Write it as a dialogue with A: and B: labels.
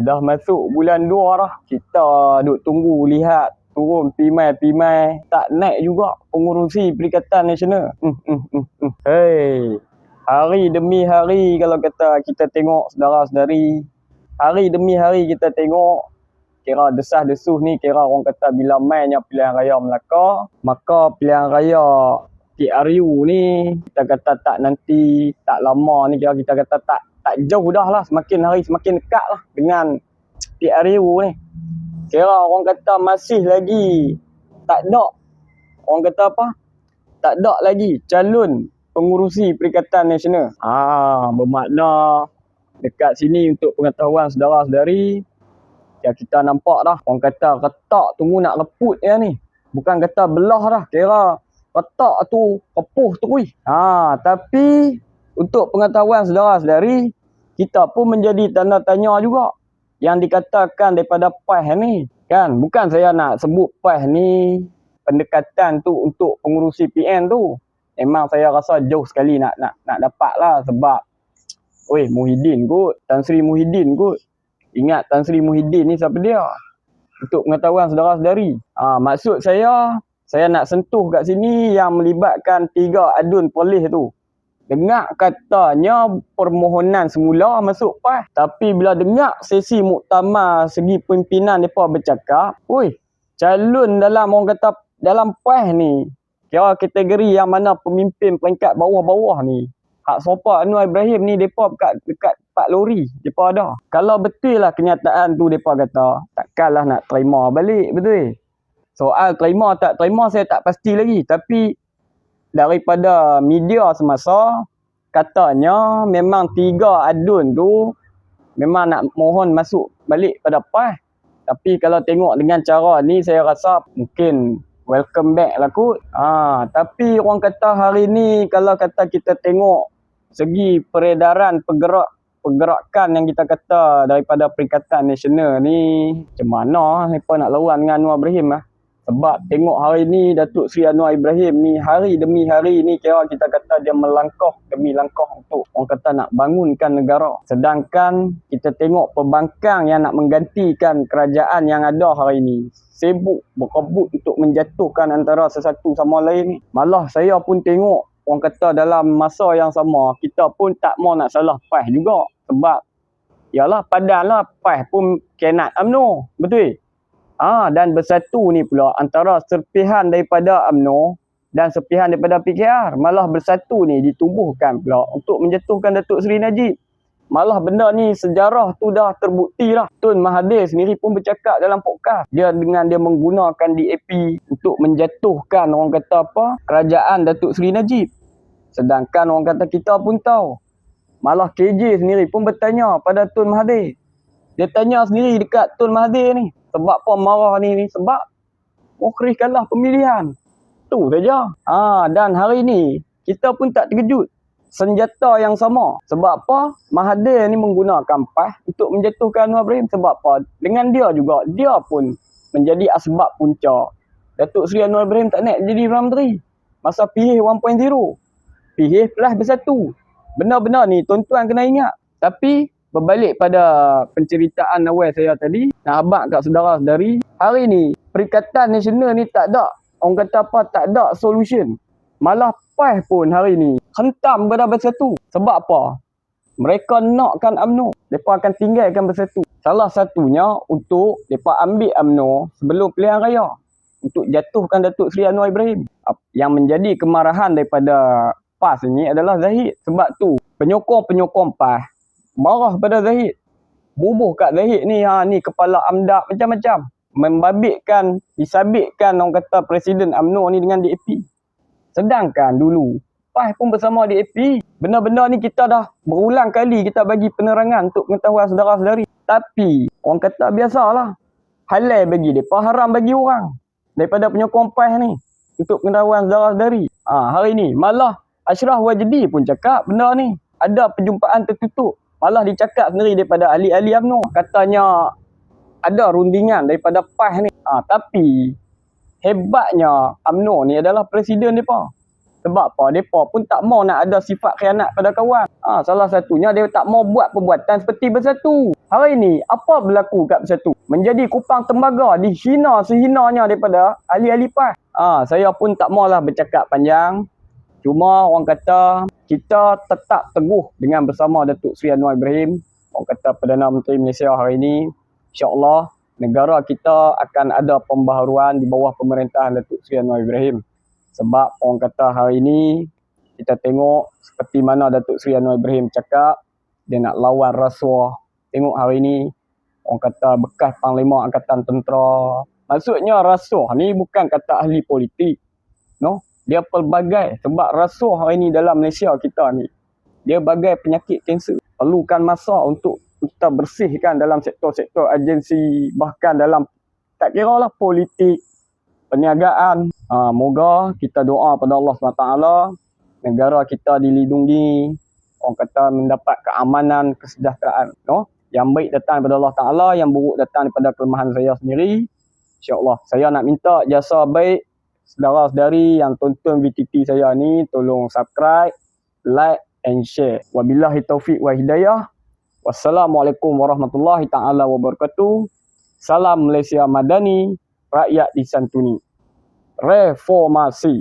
A: Dah masuk bulan 2 dah. Kita duk tunggu lihat turun pimai-pimai. Tak naik juga pengurusi Perikatan Nasional. Hari demi hari kalau kata kita tengok saudara-saudari. Hari demi hari kita tengok. Kira desah-desuh ni kira orang kata bila mainnya pilihan raya Melaka. Maka pilihan raya PRU ni kita kata tak nanti, tak lama ni kira kita kata tak jauh dah lah. Semakin hari semakin dekat lah dengan PRU ni. Kira orang kata masih lagi tak ada. Orang kata apa? Tak ada lagi calon pengurusi Perikatan Nasional. Bermakna dekat sini untuk pengetahuan saudara-saudari, ya kita nampak dah. Orang kata retak tunggu nak leput ya ni. Bukan kata belah dah. Kira retak tu kepuh terus. Tapi untuk pengetahuan saudara-saudari, kita pun menjadi tanda tanya juga yang dikatakan daripada PAS ni. Kan? Bukan saya nak sebut PAS ni pendekatan tu untuk pengurusi PN tu. Memang saya rasa jauh sekali nak dapat lah. Sebab Muhyiddin kot. Tan Sri Muhyiddin kot. Ingat Tan Sri Muhyiddin ni siapa dia? Untuk pengetahuan saudara-saudari. Maksud saya nak sentuh kat sini yang melibatkan 3 adun polis tu. Dengar katanya permohonan semula masuk PAS. Tapi bila dengar sesi muktamar segi pimpinan mereka bercakap, calon dalam orang kata dalam PAS ni, kira kategori yang mana pemimpin peringkat bawah-bawah ni, hak sopa Anwar Ibrahim ni depa dekat 4 lori depa ada. Kalau betul lah kenyataan tu depa kata, takkanlah nak terima balik, betul? Soal terima tak terima saya tak pasti lagi, tapi daripada media semasa katanya memang 3 adun tu memang nak mohon masuk balik pada PAS. Tapi kalau tengok dengan cara ni saya rasa mungkin welcome back lah kot. Tapi orang kata hari ni kalau kata kita tengok segi peredaran pergerakan yang kita kata daripada Perikatan Nasional ni, macam mana mereka nak lawan dengan Anwar Ibrahim lah. Sebab tengok hari ni Datuk Seri Anwar Ibrahim ni hari demi hari ni kira kita kata dia melangkah demi langkah untuk orang kata nak bangunkan negara. Sedangkan kita tengok pembangkang yang nak menggantikan kerajaan yang ada hari ni sibuk berebut untuk menjatuhkan antara sesatu sama lain. Malah saya pun tengok orang kata dalam masa yang sama kita pun tak mau nak salah PAS juga. Sebab yalah padanlah PAS pun kenat UMNO. Betul? Dan bersatu ni pula antara serpihan daripada UMNO dan serpihan daripada PKR. Malah bersatu ni ditubuhkan pula untuk menjatuhkan Datuk Seri Najib. Malah benda ni sejarah tu dah terbukti lah. Tun Mahathir sendiri pun bercakap dalam podcast. Dia dengan dia menggunakan DAP untuk menjatuhkan orang kata apa, kerajaan Datuk Seri Najib. Sedangkan orang kata kita pun tahu. Malah KJ sendiri pun bertanya pada Tun Mahathir. Dia tanya sendiri dekat Tun Mahathir ni. Sebab apa marah ni? Sebab Mukri kalah pemilihan. Tu saja. Dan hari ni kita pun tak terkejut. Senjata yang sama. Sebab apa? Mahathir ni menggunakan PAS untuk menjatuhkan Anwar Ibrahim. Sebab apa? Dengan dia juga, dia pun menjadi asbab punca Datuk Seri Anwar Ibrahim tak naik jadi Perdana Menteri. Masa PH 1.0. PH plus bersatu. Benda-benda ni tuan-tuan kena ingat. Tapi berbalik pada penceritaan awal saya tadi, nak abang kat saudara-saudari, hari ni Perikatan Nasional ni tak ada, orang kata apa, tak ada solution. Malah PAS pun hari ni hentam pada bersatu. Sebab apa? Mereka nakkan UMNO. Mereka akan tinggalkan bersatu. Salah satunya untuk mereka ambil UMNO sebelum pilihan raya. Untuk jatuhkan Datuk Seri Anwar Ibrahim. Yang menjadi kemarahan daripada PAS ini adalah Zahid. Sebab tu penyokong-penyokong PAS marah pada Zahid. Bubuh kat Zahid ni, ni kepala AMDAP macam-macam. Membabitkan, disabitkan orang kata Presiden UMNO ni dengan DAP. Sedangkan dulu, PAS pun bersama DAP. Benda-benda ni kita dah berulang kali kita bagi penerangan untuk pengetahuan saudara-saudari. Tapi, orang kata biasalah. Halal bagi mereka, haram bagi orang. Daripada penyokong PAS ni. Untuk pengetahuan saudara-saudari. Hari ni, malah Ashraf Wajdi pun cakap benda ni. Ada perjumpaan tertutup. Malah dicakap sendiri daripada ahli-ahli UMNO. Katanya ada rundingan daripada PAS ni. Tapi hebatnya UMNO ni adalah presiden mereka. Sebab apa? Mereka pun tak mau nak ada sifat khianat pada kawan. Salah satunya dia tak mau buat perbuatan seperti Bersatu. Hari ni, apa berlaku kat Bersatu? Menjadi kupang tembaga, dihina sehinanya daripada ahli-ahli PAS. Saya pun tak maulah bercakap panjang. Cuma orang kata, kita tetap teguh dengan bersama Datuk Seri Anwar Ibrahim. Orang kata Perdana Menteri Malaysia hari ini, insya-Allah negara kita akan ada pembaharuan di bawah pemerintahan Datuk Seri Anwar Ibrahim. Sebab orang kata hari ini kita tengok seperti mana Datuk Seri Anwar Ibrahim cakap, dia nak lawan rasuah. Tengok hari ini orang kata bekas Panglima Angkatan Tentera. Maksudnya rasuah ni bukan kata ahli politik. No, dia pelbagai. Sebab rasuah hari ini dalam Malaysia kita ni, dia bagai penyakit kanser. Perlukan masa untuk kita bersihkan dalam sektor-sektor agensi, bahkan dalam tak kira lah politik, perniagaan. Moga kita doa pada Allah SWT, negara kita dilindungi, orang kata mendapat keamanan, kesejahteraan. No? Yang baik datang daripada Allah Ta'ala, yang buruk datang daripada kelemahan saya sendiri. InsyaAllah, saya nak minta jasa baik saudara-saudari yang tonton VTT saya ni, tolong subscribe, like and share. Wabillahi taufiq wa hidayah. Wassalamualaikum warahmatullahi ta'ala wabarakatuh. Salam Malaysia Madani, rakyat disantuni. Reformasi.